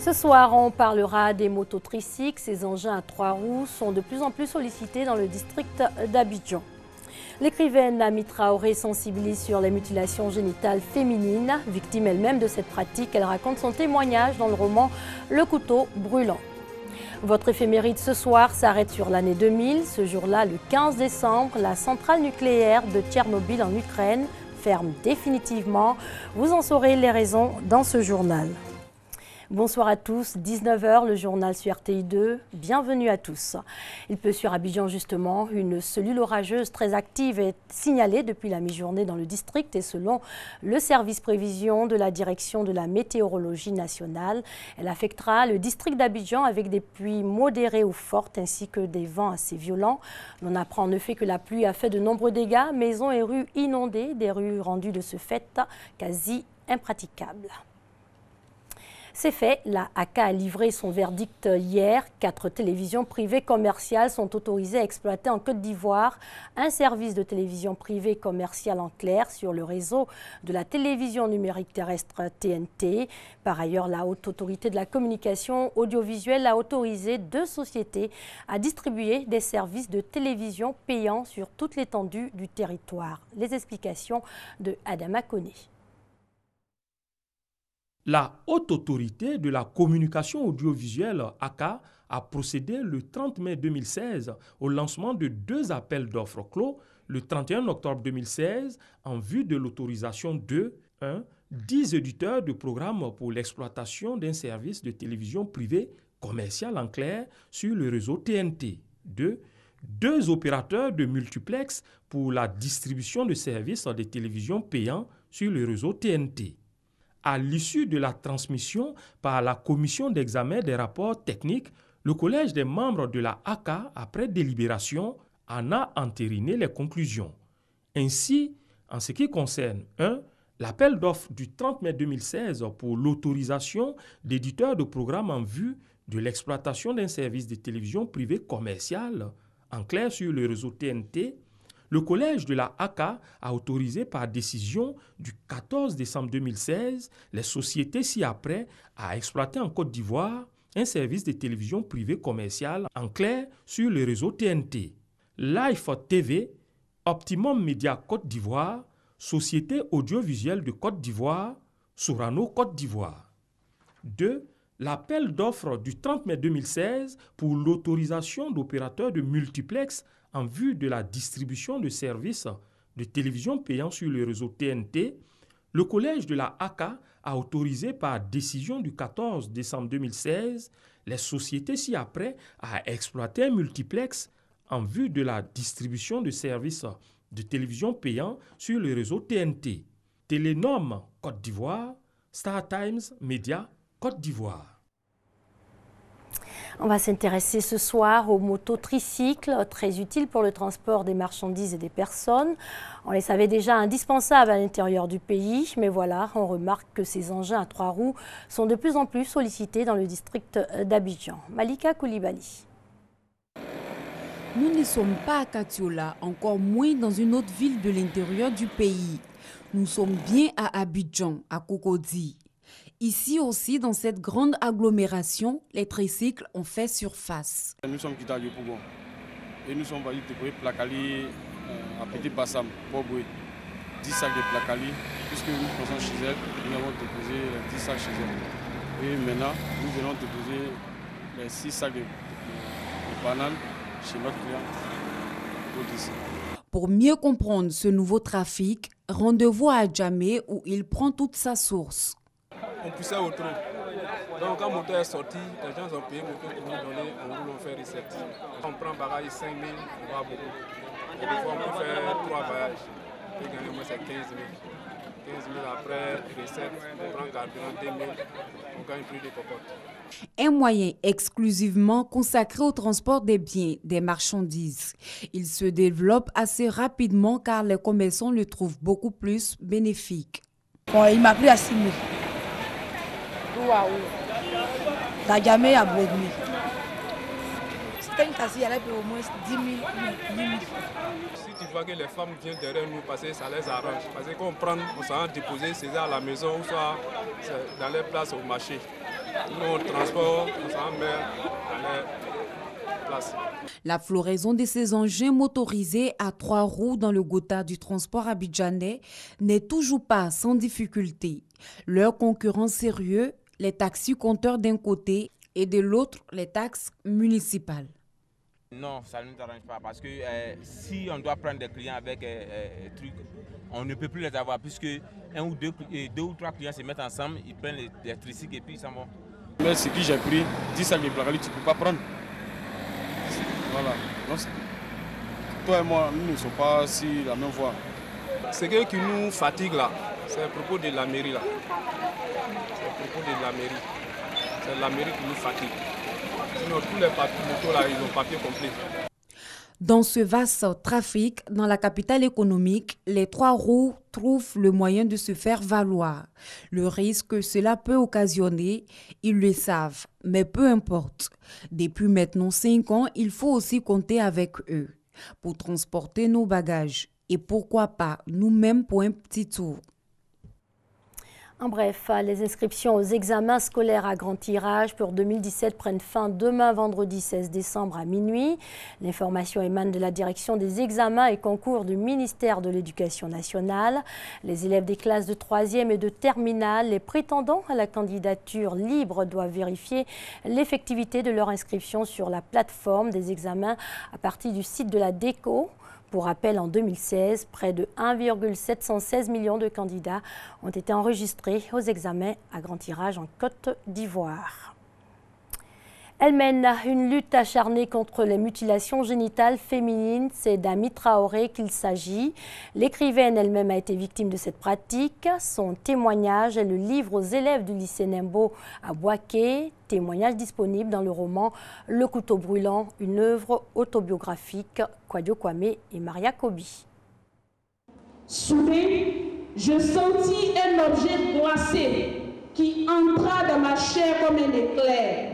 Ce soir, on parlera des motos tricycles. Ces engins à 3 roues sont de plus en plus sollicités dans le district d'Abidjan. L'écrivaine Ami Traoré sensibilise sur les mutilations génitales féminines. Victime elle-même de cette pratique, elle raconte son témoignage dans le roman Le couteau brûlant. Votre éphéméride ce soir s'arrête sur l'année 2000. Ce jour-là, le 15 décembre, la centrale nucléaire de Tchernobyl en Ukraine ferme définitivement. Vous en saurez les raisons dans ce journal. Bonsoir à tous, 19 h, le journal sur RTI 2. Bienvenue à tous. Il pleut sur Abidjan justement. Une cellule orageuse très active est signalée depuis la mi-journée dans le district et selon le service prévision de la direction de la météorologie nationale, elle affectera le district d'Abidjan avec des pluies modérées ou fortes ainsi que des vents assez violents. On apprend en effet que la pluie a fait de nombreux dégâts, maisons et rues inondées, des rues rendues de ce fait quasi impraticables. C'est fait, la AK a livré son verdict hier. 4 télévisions privées commerciales sont autorisées à exploiter en Côte d'Ivoire un service de télévision privée commerciale en clair sur le réseau de la télévision numérique terrestre TNT. Par ailleurs, la Haute Autorité de la communication audiovisuelle a autorisé 2 sociétés à distribuer des services de télévision payants sur toute l'étendue du territoire. Les explications de Adama Koné. La Haute Autorité de la communication audiovisuelle AK a procédé le 30 mai 2016 au lancement de 2 appels d'offres clos le 31 octobre 2016 en vue de l'autorisation de 1. 10 éditeurs de programmes pour l'exploitation d'un service de télévision privé commercial en clair sur le réseau TNT. 2 opérateurs de multiplex pour la distribution de services de télévision payants sur le réseau TNT. À l'issue de la transmission par la commission d'examen des rapports techniques, le collège des membres de la AK, après délibération, en a entériné les conclusions. Ainsi, en ce qui concerne 1. L'appel d'offres du 30 mai 2016 pour l'autorisation d'éditeurs de programmes en vue de l'exploitation d'un service de télévision privé commercial, en clair sur le réseau TNT, le collège de la AK a autorisé par décision du 14 décembre 2016 les sociétés ci-après à exploiter en Côte d'Ivoire un service de télévision privé commercial en clair sur le réseau TNT. Life TV, Optimum Media Côte d'Ivoire, Société audiovisuelle de Côte d'Ivoire, Sorano Côte d'Ivoire. 2. L'appel d'offres du 30 mai 2016 pour l'autorisation d'opérateurs de multiplex en vue de la distribution de services de télévision payants sur le réseau TNT, le collège de la AK a autorisé par décision du 14 décembre 2016 les sociétés ci-après à exploiter un multiplex en vue de la distribution de services de télévision payants sur le réseau TNT. Télénom Côte d'Ivoire, Star Times Média Côte d'Ivoire. On va s'intéresser ce soir aux motos tricycles, très utiles pour le transport des marchandises et des personnes. On les savait déjà indispensables à l'intérieur du pays, mais voilà, on remarque que ces engins à 3 roues sont de plus en plus sollicités dans le district d'Abidjan. Malika Koulibaly. Nous ne sommes pas à Katiola, encore moins dans une autre ville de l'intérieur du pays. Nous sommes bien à Abidjan, à Cocody. Ici aussi, dans cette grande agglomération, les tricycles ont fait surface. Nous sommes quittés du Pougon et nous sommes allés déposer Placali à Petit Bassam, pour 10 sacs de Placali, puisque nous pensons chez elle, nous avons déposé 10 sacs chez elle. Et maintenant, nous venons déposer les 6 sacs de bananes chez notre client d'ici. Pour mieux comprendre ce nouveau trafic, rendez-vous à Djamé où il prend toute sa source. On poussait au trou. Donc quand le moteur est sorti, les gens ont payé le moteur pour nous donner, on fait recette. On prend bagage 5 000, on va beaucoup. Et des fois on peut faire 3 voyages. Et gagner moins c'est 15 000. 15 000 après recette, on prend carburant 2 000, on gagne plus de cocottes. Un moyen exclusivement consacré au transport des biens, des marchandises. Il se développe assez rapidement car les commerçants le trouvent beaucoup plus bénéfique. Bon, il m'a pris à 6 000. D'Adjamé à Bredmi. C'était une tasse, il y avait au moins 10 000, 10 000. Si tu vois que les femmes viennent derrière nous, parce que ça les arrange. Parce qu'on prend, on s'en déposer, c'est à la maison ou soit dans les places au marché. Nos transports, on s'en met à leur place. La floraison de ces engins motorisés à 3 roues dans le Gotha du transport abidjanais n'est toujours pas sans difficulté. Leurs concurrents sérieux, les taxis compteurs d'un côté et de l'autre, les taxes municipales. Non, ça ne nous arrange pas parce que si on doit prendre des clients avec trucs, on ne peut plus les avoir puisque deux ou trois clients se mettent ensemble, ils prennent les tricycles et puis ils s'en vont. Mais ce que j'ai pris, 10 sacs de placali, tu ne peux pas prendre. Voilà. Donc, toi et moi, nous ne sommes pas sur la même voie. Ce qui nous fatigue là, c'est à propos de la mairie là. C'est à propos de la mairie. C'est la mairie qui nous fatigue. Sinon, tous les motos là, ils ont papier complet. Dans ce vaste trafic, dans la capitale économique, les 3 roues trouvent le moyen de se faire valoir. Le risque que cela peut occasionner, ils le savent, mais peu importe. Depuis maintenant 5 ans, il faut aussi compter avec eux pour transporter nos bagages. Et pourquoi pas nous-mêmes pour un petit tour. En bref, les inscriptions aux examens scolaires à grand tirage pour 2017 prennent fin demain, vendredi 16 décembre à minuit. L'information émane de la direction des examens et concours du ministère de l'Éducation nationale. Les élèves des classes de 3e et de terminale, les prétendants à la candidature libre doivent vérifier l'effectivité de leur inscription sur la plateforme des examens à partir du site de la DECO. Pour rappel, en 2016, près de 1,716 millions de candidats ont été enregistrés aux examens à grand tirage en Côte d'Ivoire. Elle mène une lutte acharnée contre les mutilations génitales féminines. C'est d'Ami Traoré qu'il s'agit. L'écrivaine elle-même a été victime de cette pratique. Son témoignage est le livre aux élèves du lycée Nembo à Boaké. Témoignage disponible dans le roman Le couteau brûlant, une œuvre autobiographique. Kwadio Kwame et Maria Kobi. Soudain, je sentis un objet glacé qui entra dans ma chair comme un éclair.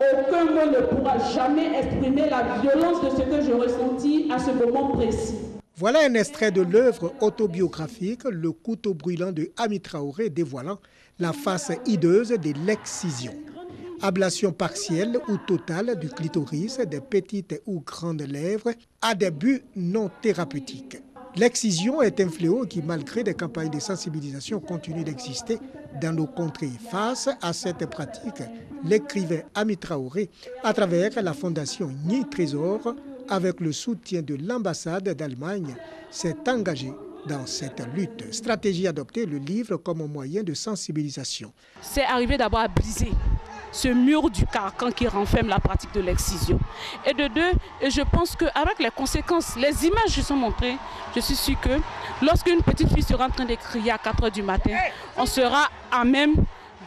Aucun mot ne pourra jamais exprimer la violence de ce que je ressentis à ce moment précis. Voilà un extrait de l'œuvre autobiographique Le couteau brûlant de Ami Traoré dévoilant la face hideuse de l'excision. Ablation partielle ou totale du clitoris, des petites ou grandes lèvres à des buts non thérapeutiques. L'excision est un fléau qui, malgré des campagnes de sensibilisation, continue d'exister dans nos contrées. Face à cette pratique, l'écrivain Ami Traoré, à travers la fondation Nid Trésor, avec le soutien de l'ambassade d'Allemagne, s'est engagé dans cette lutte. Stratégie adoptée, le livre comme moyen de sensibilisation. C'est arrivé d'abord à briser ce mur du carcan qui renferme la pratique de l'excision. Et de deux, je pense qu'avec les conséquences, les images qui sont montrées, je suis sûre que lorsqu'une petite fille sera en train de crier à 4 h du matin, on sera à même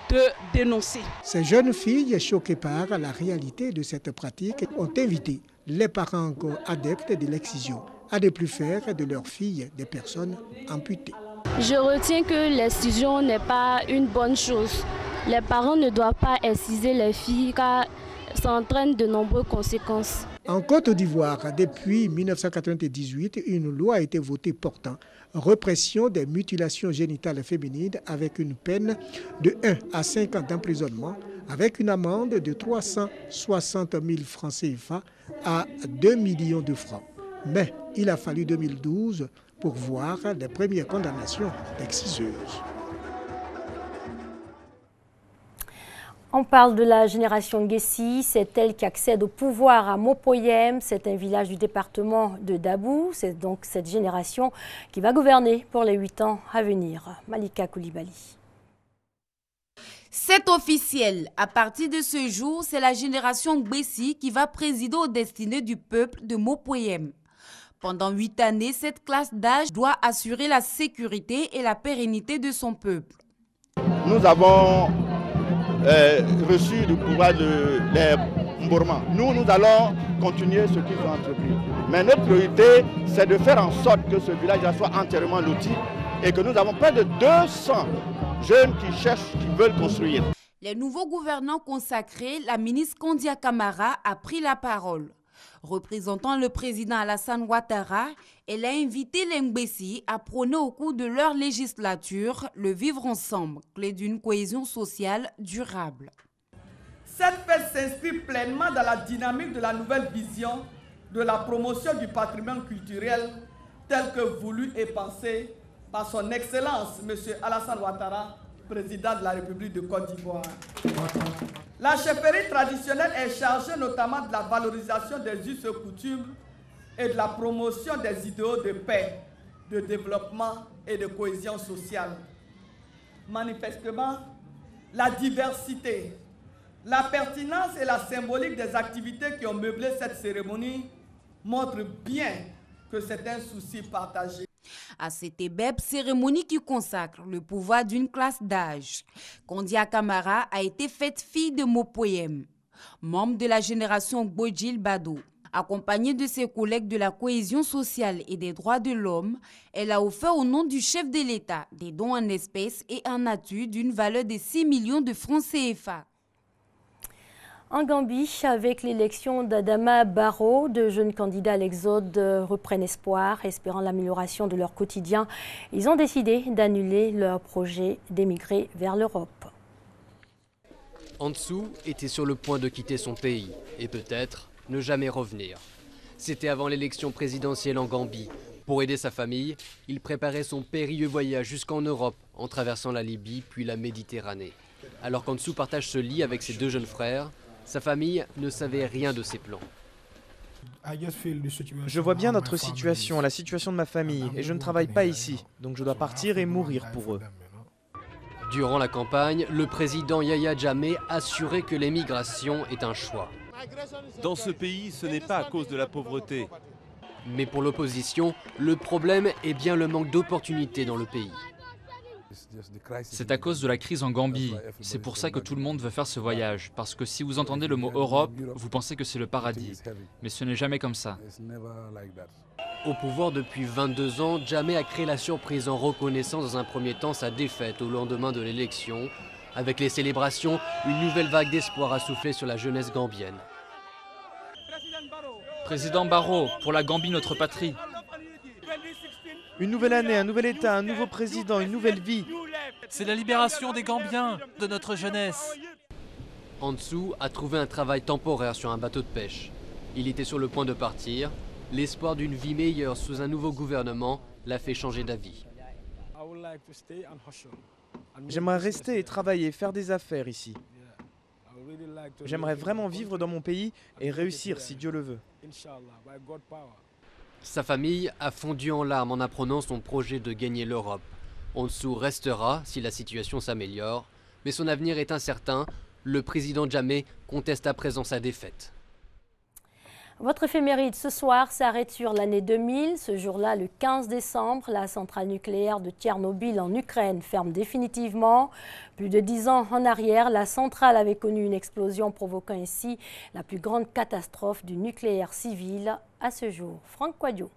de dénoncer. Ces jeunes filles, choquées par la réalité de cette pratique, ont invité les parents encore adeptes de l'excision à ne plus faire de leurs filles des personnes amputées. Je retiens que l'excision n'est pas une bonne chose. Les parents ne doivent pas exciser les filles car ça entraîne de nombreuses conséquences. En Côte d'Ivoire, depuis 1998, une loi a été votée portant répression des mutilations génitales féminines avec une peine de 1 à 5 ans d'emprisonnement, avec une amende de 360 000 francs CFA à 2 millions de francs. Mais il a fallu 2012 pour voir les premières condamnations d'exciseuses. On parle de la génération Guessi, c'est elle qui accède au pouvoir à Mopoyem, c'est un village du département de Dabou, c'est donc cette génération qui va gouverner pour les 8 ans à venir. Malika Koulibaly. C'est officiel, à partir de ce jour, c'est la génération Guessi qui va présider aux destinées du peuple de Mopoyem. Pendant 8 années, cette classe d'âge doit assurer la sécurité et la pérennité de son peuple. Nous avons reçu du pouvoir les Mborma. Nous allons continuer ce qu'ils ont entrepris. Mais notre priorité, c'est de faire en sorte que ce village soit entièrement loti et que nous avons près de 200 jeunes qui cherchent, qui veulent construire. Les nouveaux gouvernants consacrés, la ministre Kondia Kamara a pris la parole. Représentant le président Alassane Ouattara, elle a invité les Ngbessi à prôner au cours de leur législature le vivre ensemble, clé d'une cohésion sociale durable. Cette fête s'inscrit pleinement dans la dynamique de la nouvelle vision de la promotion du patrimoine culturel tel que voulu et pensé par son Excellence M. Alassane Ouattara, président de la République de Côte d'Ivoire. La chefferie traditionnelle est chargée notamment de la valorisation des us et coutumes et de la promotion des idéaux de paix, de développement et de cohésion sociale. Manifestement, la diversité, la pertinence et la symbolique des activités qui ont meublé cette cérémonie montrent bien que c'est un souci partagé. À cette ébèbe cérémonie qui consacre le pouvoir d'une classe d'âge, Kondia Kamara a été faite fille de Mopoyem, membre de la génération Gbodjil Bado. Accompagnée de ses collègues de la cohésion sociale et des droits de l'homme, elle a offert au nom du chef de l'État des dons en espèces et en nature d'une valeur de 6 millions de francs CFA. En Gambie, avec l'élection d'Adama Barrow, de jeunes candidats à l'exode reprennent espoir, espérant l'amélioration de leur quotidien. Ils ont décidé d'annuler leur projet d'émigrer vers l'Europe. Ansou était sur le point de quitter son pays et peut-être ne jamais revenir. C'était avant l'élection présidentielle en Gambie. Pour aider sa famille, il préparait son périlleux voyage jusqu'en Europe en traversant la Libye puis la Méditerranée. Alors qu'Ansou partage ce lit avec ses deux jeunes frères, sa famille ne savait rien de ses plans. Je vois bien notre situation, la situation de ma famille, et je ne travaille pas ici, donc je dois partir et mourir pour eux. Durant la campagne, le président Yahya Jammeh assurait que l'émigration est un choix. Dans ce pays, ce n'est pas à cause de la pauvreté. Mais pour l'opposition, le problème est bien le manque d'opportunités dans le pays. C'est à cause de la crise en Gambie. C'est pour ça que tout le monde veut faire ce voyage. Parce que si vous entendez le mot Europe, vous pensez que c'est le paradis. Mais ce n'est jamais comme ça. Au pouvoir depuis 22 ans, Jammeh a créé la surprise en reconnaissant dans un premier temps sa défaite au lendemain de l'élection. Avec les célébrations, une nouvelle vague d'espoir a soufflé sur la jeunesse gambienne. Président Barrow, pour la Gambie, notre patrie. Une nouvelle année, un nouvel État, un nouveau président, une nouvelle vie. C'est la libération des Gambiens, de notre jeunesse. Ansou a trouvé un travail temporaire sur un bateau de pêche. Il était sur le point de partir. L'espoir d'une vie meilleure sous un nouveau gouvernement l'a fait changer d'avis. J'aimerais rester et travailler, faire des affaires ici. J'aimerais vraiment vivre dans mon pays et réussir si Dieu le veut. Sa famille a fondu en larmes en apprenant son projet de gagner l'Europe. Ansou restera si la situation s'améliore, mais son avenir est incertain. Le président Jammeh conteste à présent sa défaite. Votre éphéméride ce soir s'arrête sur l'année 2000. Ce jour-là, le 15 décembre, la centrale nucléaire de Tchernobyl en Ukraine ferme définitivement. Plus de 10 ans en arrière, la centrale avait connu une explosion provoquant ainsi la plus grande catastrophe du nucléaire civil à ce jour. Franck Quadio.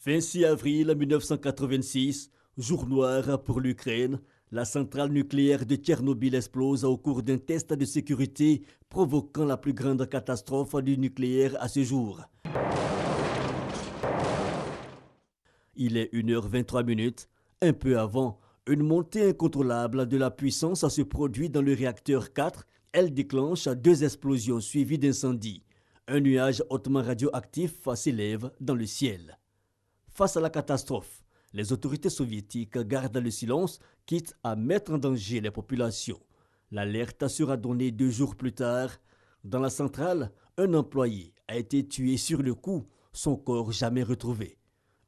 26 avril 1986, jour noir pour l'Ukraine. La centrale nucléaire de Tchernobyl explose au cours d'un test de sécurité, provoquant la plus grande catastrophe du nucléaire à ce jour. Il est 1h23. Un peu avant, une montée incontrôlable de la puissance se produit dans le réacteur 4. Elle déclenche 2 explosions suivies d'incendies. Un nuage hautement radioactif s'élève dans le ciel. Face à la catastrophe, les autorités soviétiques gardent le silence, quitte à mettre en danger les populations. L'alerte sera donnée 2 jours plus tard. Dans la centrale, un employé a été tué sur le coup, son corps jamais retrouvé.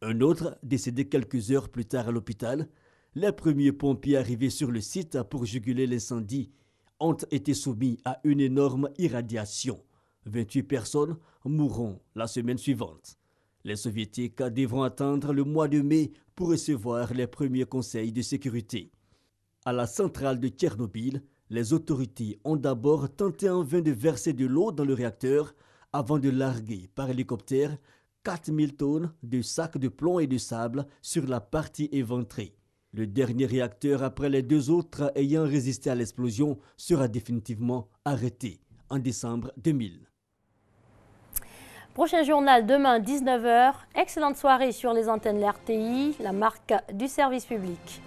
Un autre décédé quelques heures plus tard à l'hôpital. Les premiers pompiers arrivés sur le site pour juguler l'incendie ont été soumis à une énorme irradiation. 28 personnes mourront la semaine suivante. Les soviétiques devront attendre le mois de mai pour recevoir les premiers conseils de sécurité. À la centrale de Tchernobyl, les autorités ont d'abord tenté en vain de verser de l'eau dans le réacteur avant de larguer par hélicoptère 4000 tonnes de sacs de plomb et de sable sur la partie éventrée. Le dernier réacteur, après les 2 autres ayant résisté à l'explosion, sera définitivement arrêté en décembre 2000. Prochain journal demain 19h. Excellente soirée sur les antennes de l'RTI, la marque du service public.